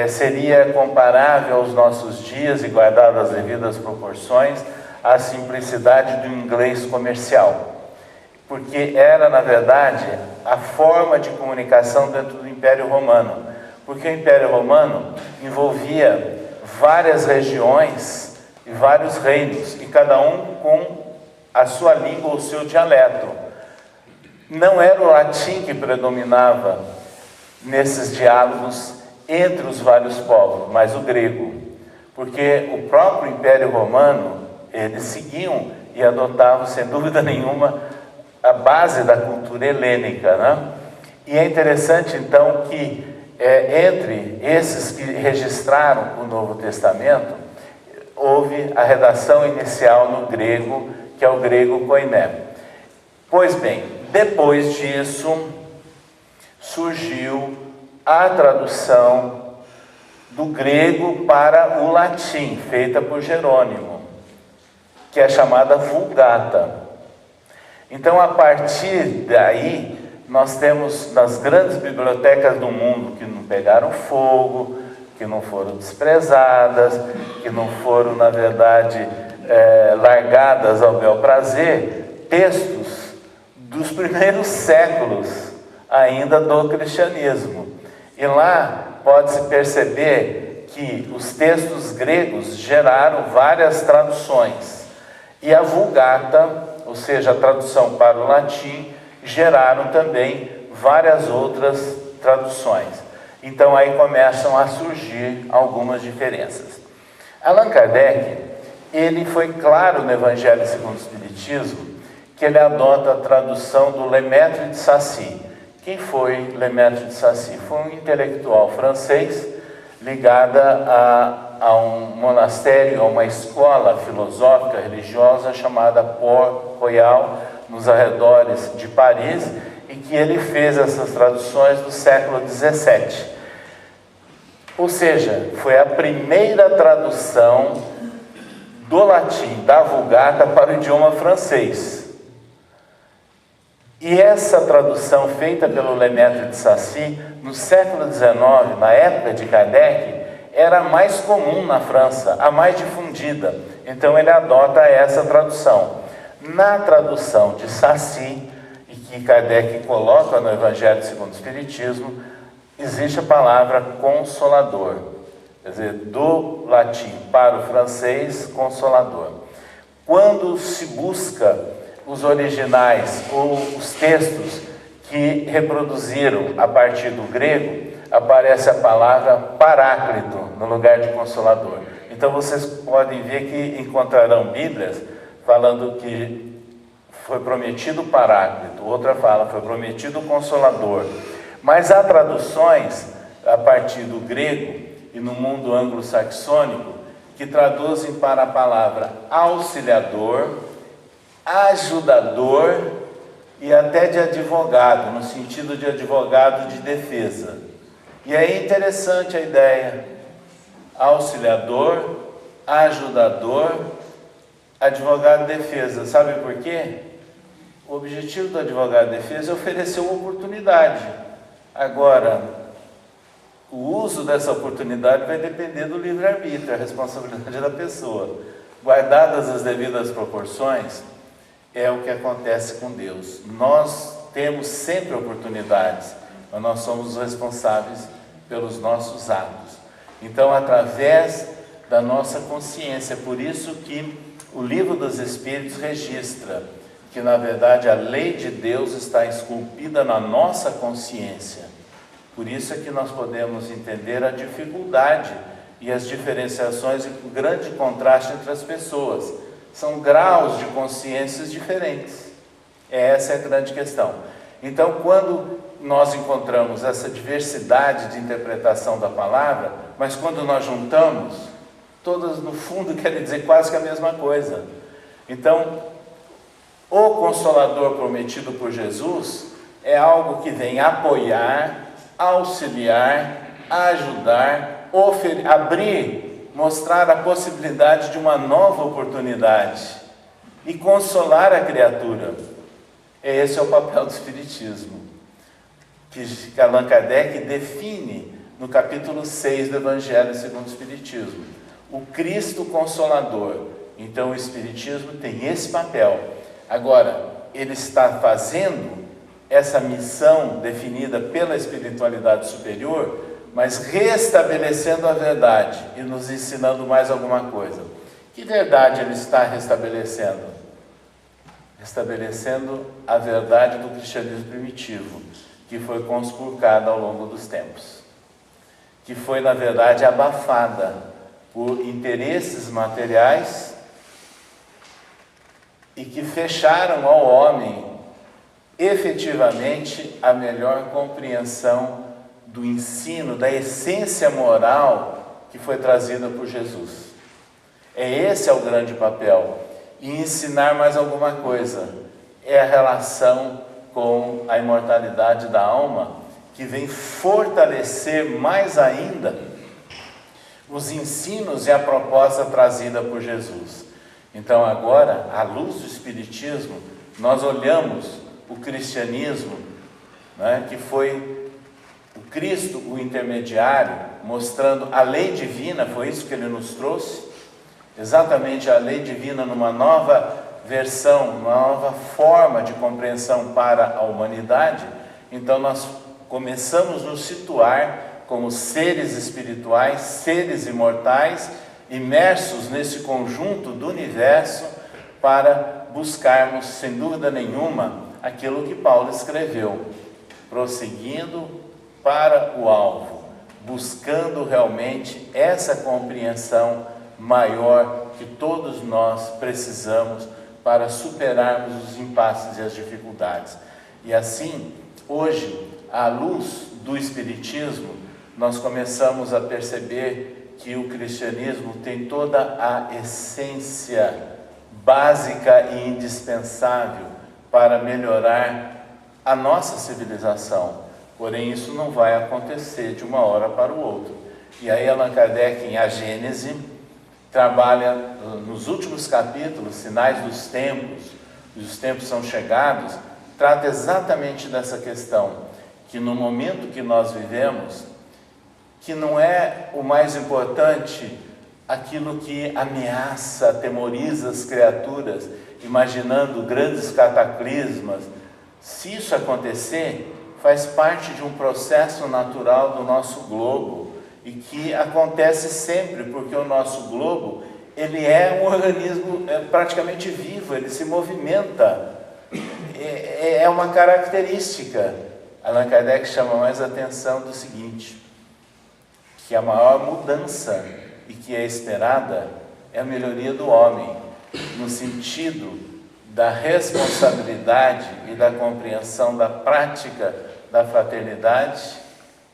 Seria comparável aos nossos dias, e guardado as devidas proporções, à simplicidade do inglês comercial. Porque era, na verdade, a forma de comunicação dentro do Império Romano. Porque o Império Romano envolvia várias regiões e vários reinos, e cada um com a sua língua ou o seu dialeto. Não era o latim que predominava nesses diálogos entre os vários povos, mas o grego. Porque o próprio Império Romano, eles seguiam e adotavam, sem dúvida nenhuma, a base da cultura helênica, né? E é interessante, então, que entre esses que registraram o Novo Testamento, houve a redação inicial no grego, que é o grego koiné. Pois bem, depois disso, surgiu a tradução do grego para o latim, feita por Jerônimo, que é chamada Vulgata. Então, a partir daí, nós temos nas grandes bibliotecas do mundo que não pegaram fogo, que não foram desprezadas, que não foram, na verdade, largadas ao bel prazer, textos dos primeiros séculos ainda do cristianismo. E lá pode-se perceber que os textos gregos geraram várias traduções. E a Vulgata, ou seja, a tradução para o latim, geraram também várias outras traduções. Então aí começam a surgir algumas diferenças. Allan Kardec, ele foi claro no Evangelho segundo o Espiritismo, que ele adota a tradução do Lemaitre de Sacy. Quem foi Lemaitre de Sacy? Foi um intelectual francês ligado a um monastério, a uma escola filosófica religiosa chamada Port-Royal, nos arredores de Paris, e que ele fez essas traduções do século XVII. Ou seja, foi a primeira tradução do latim, da Vulgata, para o idioma francês. E essa tradução feita pelo Lemaitre de Sacy, no século XIX, na época de Kardec, era a mais comum na França, a mais difundida. Então ele adota essa tradução. Na tradução de Sacy, e que Kardec coloca no Evangelho segundo o Espiritismo, existe a palavra consolador. Quer dizer, do latim para o francês, consolador. Quando se busca os originais ou os textos que reproduziram a partir do grego, aparece a palavra paráclito no lugar de consolador. Então vocês podem ver que encontrarão Bíblias falando que foi prometido o paráclito, outra fala foi prometido o consolador. Mas há traduções a partir do grego e no mundo anglo-saxônico que traduzem para a palavra auxiliador, ajudador e até de advogado, no sentido de advogado de defesa. E é interessante a ideia: auxiliador, ajudador, advogado de defesa. Sabe por quê? O objetivo do advogado de defesa é oferecer uma oportunidade. Agora, o uso dessa oportunidade vai depender do livre-arbítrio, a responsabilidade da pessoa. Guardadas as devidas proporções, é o que acontece com Deus. Nós temos sempre oportunidades, mas nós somos os responsáveis pelos nossos atos. Então, através da nossa consciência, por isso que o Livro dos Espíritos registra que, na verdade, a lei de Deus está esculpida na nossa consciência. Por isso é que nós podemos entender a dificuldade e as diferenciações e o grande contraste entre as pessoas. São graus de consciências diferentes. Essa é a grande questão. Então, quando nós encontramos essa diversidade de interpretação da palavra, mas quando nós juntamos, todas no fundo querem dizer quase que a mesma coisa. Então, o Consolador prometido por Jesus é algo que vem apoiar, auxiliar, ajudar, abrir, mostrar a possibilidade de uma nova oportunidade e consolar a criatura. Esse é o papel do Espiritismo, que Allan Kardec define no capítulo 6 do Evangelho segundo o Espiritismo. O Cristo Consolador. Então o Espiritismo tem esse papel. Agora, ele está fazendo essa missão definida pela espiritualidade superior, mas restabelecendo a verdade e nos ensinando mais alguma coisa. Que verdade ele está restabelecendo? Restabelecendo a verdade do cristianismo primitivo, que foi conspurcada ao longo dos tempos, que foi, na verdade, abafada por interesses materiais e que fecharam ao homem efetivamente a melhor compreensão do ensino, da essência moral que foi trazida por Jesus. Esse é o grande papel. E ensinar mais alguma coisa. É a relação com a imortalidade da alma, que vem fortalecer mais ainda os ensinos e a proposta trazida por Jesus. Então agora, à luz do Espiritismo, nós olhamos o cristianismo, né, que foi o Cristo, o intermediário, mostrando a lei divina, foi isso que ele nos trouxe, exatamente a lei divina numa nova versão, uma nova forma de compreensão para a humanidade. Então nós começamos a nos situar como seres espirituais, seres imortais, imersos nesse conjunto do universo, para buscarmos, sem dúvida nenhuma, aquilo que Paulo escreveu, prosseguindo para o alvo, buscando realmente essa compreensão maior que todos nós precisamos para superarmos os impasses e as dificuldades. E assim, hoje, à luz do Espiritismo, nós começamos a perceber que o cristianismo tem toda a essência básica e indispensável para melhorar a nossa civilização. Porém, isso não vai acontecer de uma hora para o outro. E aí Allan Kardec, em A Gênese, trabalha nos últimos capítulos, Sinais dos Tempos, e os tempos são chegados, trata exatamente dessa questão, que no momento que nós vivemos, que não é o mais importante aquilo que ameaça, atemoriza as criaturas, imaginando grandes cataclismas. Se isso acontecer, faz parte de um processo natural do nosso globo, e que acontece sempre, porque o nosso globo, ele é um organismo praticamente vivo, ele se movimenta, é uma característica. Allan Kardec chama mais atenção do seguinte, que a maior mudança e que é esperada é a melhoria do homem, no sentido da responsabilidade e da compreensão da prática da fraternidade,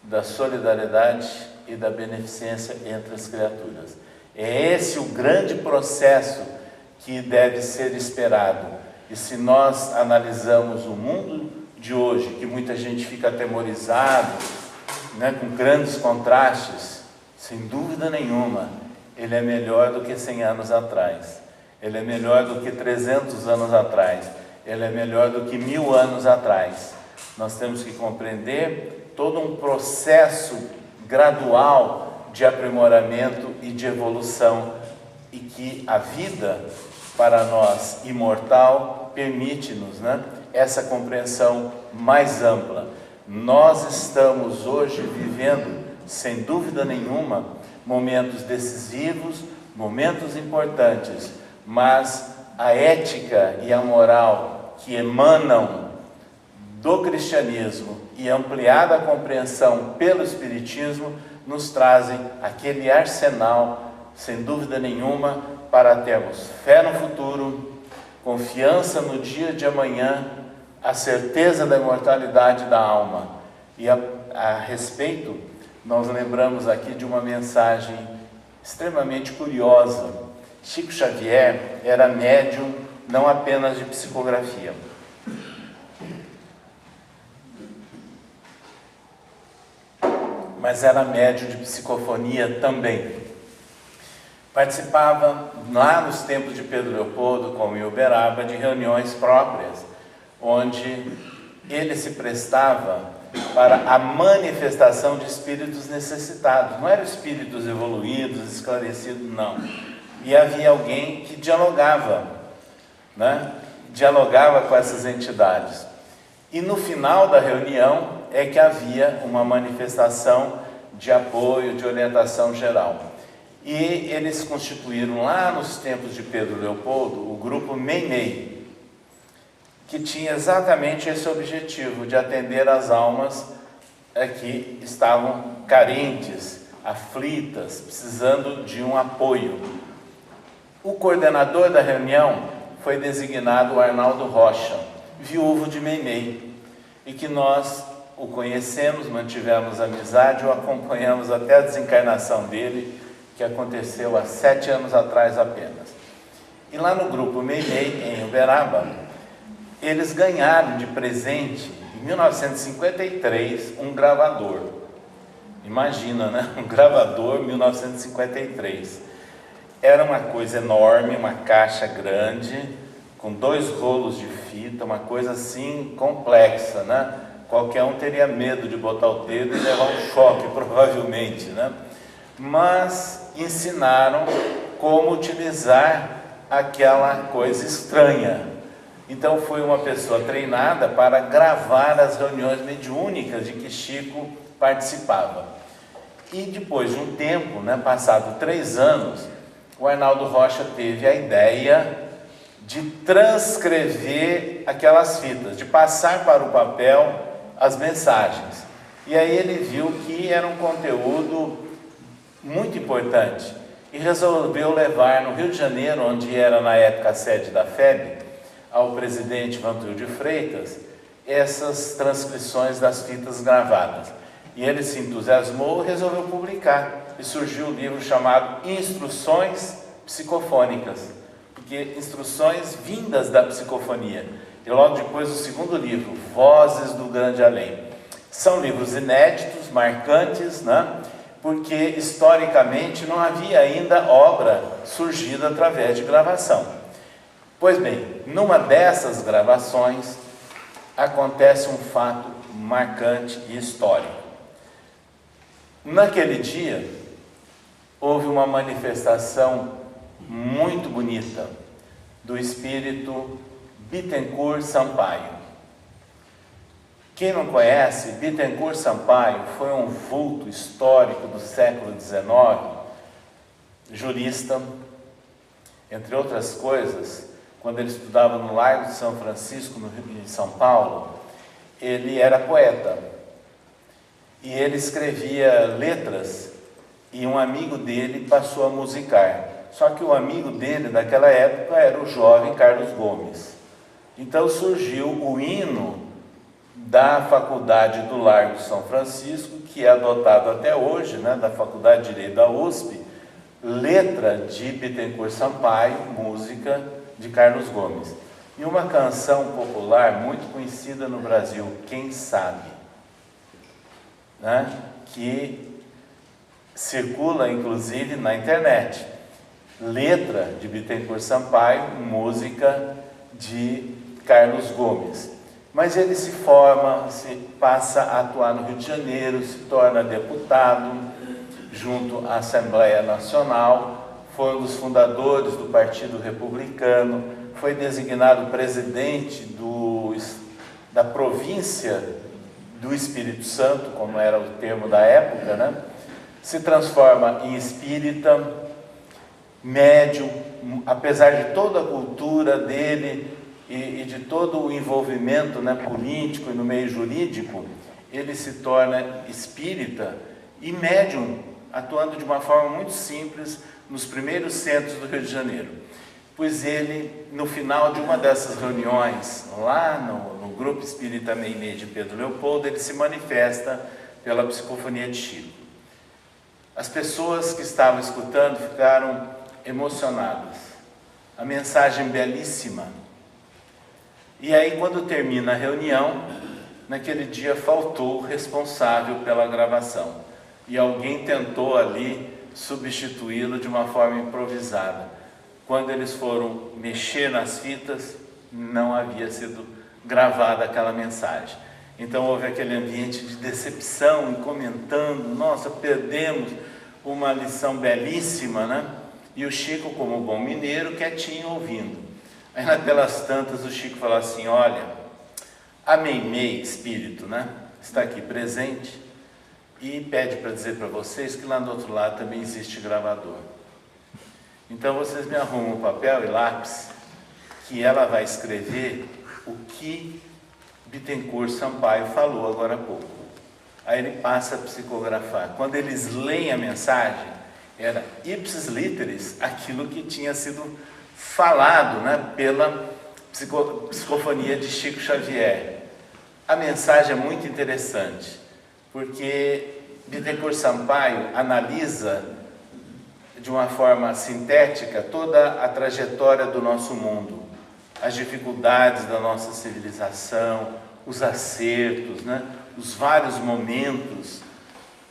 da solidariedade e da beneficência entre as criaturas. É esse o grande processo que deve ser esperado. E se nós analisamos o mundo de hoje, que muita gente fica atemorizado, com grandes contrastes, sem dúvida nenhuma, ele é melhor do que 100 anos atrás, ele é melhor do que 300 anos atrás, ele é melhor do que 1000 anos atrás. Nós temos que compreender todo um processo gradual de aprimoramento e de evolução, e que a vida, para nós, imortal, permite-nos essa compreensão mais ampla. Nós estamos hoje vivendo, sem dúvida nenhuma, momentos decisivos, momentos importantes, mas a ética e a moral que emanam do cristianismo e ampliada compreensão pelo Espiritismo nos trazem aquele arsenal, sem dúvida nenhuma, para termos fé no futuro, confiança no dia de amanhã, a certeza da imortalidade da alma. E a respeito, nós lembramos aqui de uma mensagem extremamente curiosa. Chico Xavier era médium não apenas de psicografia, mas era médium de psicofonia também. Participava, lá nos tempos de Pedro Leopoldo, como em Uberaba, de reuniões próprias, onde ele se prestava para a manifestação de espíritos necessitados. Não eram espíritos evoluídos, esclarecidos, não. E havia alguém que dialogava, dialogava com essas entidades. E no final da reunião é que havia uma manifestação de apoio, de orientação geral. E eles constituíram lá nos tempos de Pedro Leopoldo o grupo Meimei, que tinha exatamente esse objetivo de atender as almas que estavam carentes, aflitas, precisando de um apoio. O coordenador da reunião foi designado o Arnaldo Rocha, viúvo de Meimei, e que nós o conhecemos, mantivemos amizade, o acompanhamos até a desencarnação dele, que aconteceu há 7 anos atrás apenas. E lá no grupo Meimei, em Uberaba, eles ganharam de presente, em 1953, um gravador. Imagina, um gravador, 1953. Era uma coisa enorme, uma caixa grande, com 2 rolos de fita, uma coisa assim complexa, Qualquer um teria medo de botar o dedo e levar um choque, provavelmente, Mas ensinaram como utilizar aquela coisa estranha. Então foi uma pessoa treinada para gravar as reuniões mediúnicas de que Chico participava. E depois de um tempo, passado 3 anos, o Arnaldo Rocha teve a ideia de transcrever aquelas fitas, de passar para o papel as mensagens. E aí ele viu que era um conteúdo muito importante. e resolveu levar no Rio de Janeiro, onde era na época a sede da FEB, ao presidente Vantuil de Freitas, essas transcrições das fitas gravadas. E ele se entusiasmou e resolveu publicar. E surgiu um livro chamado Instruções Psicofônicas, porque instruções vindas da psicofonia. E logo depois o segundo livro, Vozes do Grande Além. São livros inéditos, marcantes, né? Porque historicamente não havia ainda obra surgida através de gravação. Pois bem, numa dessas gravações acontece um fato marcante e histórico. Naquele dia, houve uma manifestação muito bonita do espírito Bittencourt Sampaio. Quem não conhece, Bittencourt Sampaio foi um vulto histórico do século XIX, jurista, entre outras coisas. Quando ele estudava no Largo de São Francisco, em São Paulo, ele era poeta. E ele escrevia letras e um amigo dele passou a musicar. Só que o amigo dele naquela época era o jovem Carlos Gomes. Então surgiu o hino da Faculdade do Largo de São Francisco, que é adotado até hoje, né, da Faculdade de Direito da USP, letra de Bittencourt Sampaio, música de Carlos Gomes. E uma canção popular muito conhecida no Brasil, Quem Sabe, né? Que circula inclusive na internet. Letra de Bittencourt Sampaio, música de Carlos Gomes. Mas ele se forma, passa a atuar no Rio de Janeiro, se torna deputado junto à Assembleia Nacional, foi um dos fundadores do Partido Republicano, foi designado presidente da província do Espírito Santo, como era o termo da época, né? Se transforma em espírita, médium, apesar de toda a cultura dele e de todo o envolvimento, né, político e no meio jurídico, ele se torna espírita e médium, atuando de uma forma muito simples nos primeiros centros do Rio de Janeiro. Pois ele, no final de uma dessas reuniões, lá no Grupo Espírita Meimei de Pedro Leopoldo, ele se manifesta pela psicofonia de Chico. As pessoas que estavam escutando ficaram emocionadas. A mensagem belíssima. E aí, quando termina a reunião, naquele dia faltou o responsável pela gravação. E alguém tentou ali substituí-lo de uma forma improvisada. Quando eles foram mexer nas fitas, não havia sido gravada aquela mensagem. Então houve aquele ambiente de decepção e comentando, nossa, perdemos uma lição belíssima, né? E o Chico, como bom mineiro, quietinho ouvindo. Aí naquelas tantas o Chico falou assim, olha, a Meimei, espírito, né? Está aqui presente e pede para dizer para vocês que lá do outro lado também existe gravador. Então vocês me arrumam papel e lápis, que ela vai escrever o que Bittencourt Sampaio falou agora há pouco. Aí ele passa a psicografar. Quando eles leem a mensagem, era ipsis literis, aquilo que tinha sido falado, né, pela psicofonia de Chico Xavier. A mensagem é muito interessante, porque Bittencourt Sampaio analisa de uma forma sintética toda a trajetória do nosso mundo, as dificuldades da nossa civilização, os acertos, né? Os vários momentos,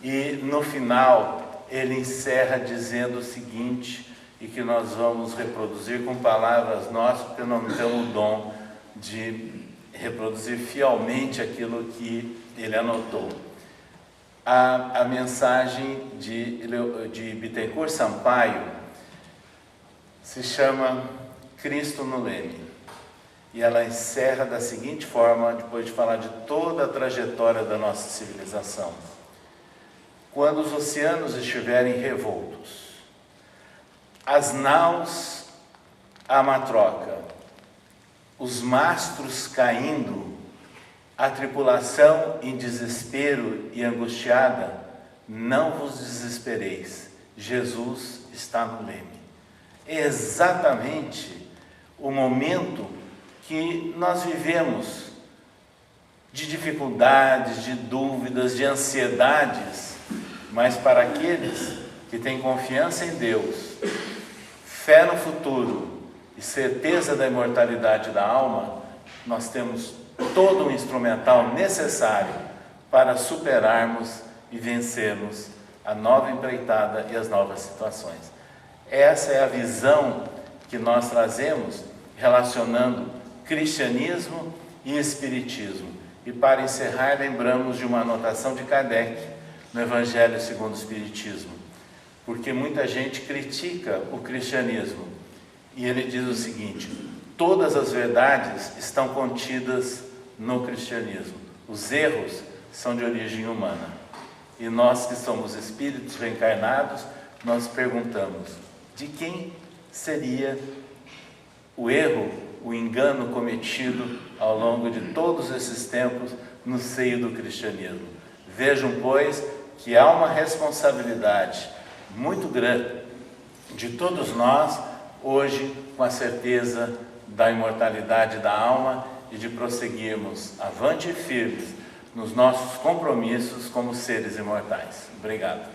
e no final ele encerra dizendo o seguinte, e que nós vamos reproduzir com palavras nossas, porque não temos o dom de reproduzir fielmente aquilo que ele anotou. A mensagem de Bittencourt Sampaio se chama Cristo no Leme. E ela encerra da seguinte forma, depois de falar de toda a trajetória da nossa civilização. Quando os oceanos estiverem revoltos, as naus à matroca, os mastros caindo, a tripulação em desespero e angustiada, não vos desespereis, Jesus está no leme. É exatamente o momento que nós vivemos de dificuldades, de dúvidas, de ansiedades, mas para aqueles que têm confiança em Deus, fé no futuro e certeza da imortalidade da alma, nós temos todo o instrumental necessário para superarmos e vencermos a nova empreitada e as novas situações. Essa é a visão que nós trazemos relacionando cristianismo e espiritismo. E para encerrar, lembramos de uma anotação de Kardec no Evangelho segundo o Espiritismo, porque muita gente critica o cristianismo e ele diz o seguinte: todas as verdades estão contidas no cristianismo, os erros são de origem humana. E nós que somos espíritos reencarnados, nós perguntamos: de quem seria o erro, o engano cometido ao longo de todos esses tempos no seio do cristianismo? Vejam, pois, que há uma responsabilidade muito grande de todos nós, hoje, com a certeza da imortalidade da alma e de prosseguirmos avante e firmes nos nossos compromissos como seres imortais. Obrigado.